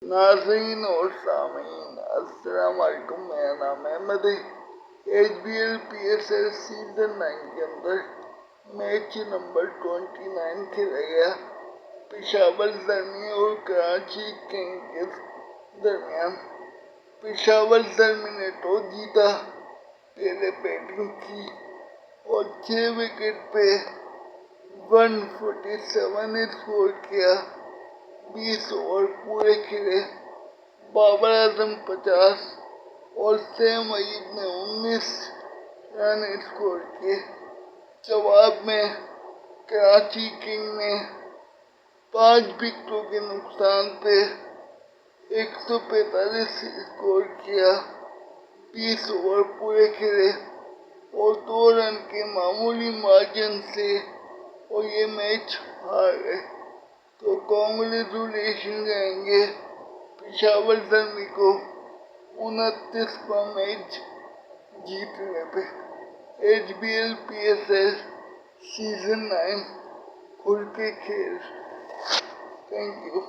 नाज़रीन और सामीन अस्सलाम वालेकुम। मेरा नाम अहमद है। HBL PSL सीजन 9 के अंदर मैच नंबर 29 खेला गया पेशावर जर्मी और कराची किंग के दरमियान। पेशावर जर्मी ने टॉस जीता, पहले बैटिंग की और 6 विकेट पे 147 स्कोर किया। 20 ओवर पूरे खेले। बाबर आजम 50 और सैम अयूब ने 19 रन स्कोर किए। जवाब में कराची किंग ने 5 विकेटों के नुकसान पे 145 स्कोर किया। 20 ओवर पूरे खेले और 2 रन के मामूली मार्जिन से और ये मैच हार गए। तो कांग्रेचुलेशन कहेंगे पेशावर जर्मी को 29वां मैच जीतने पे। HBL PSL सीजन 9 खुल के खेल। Thank you.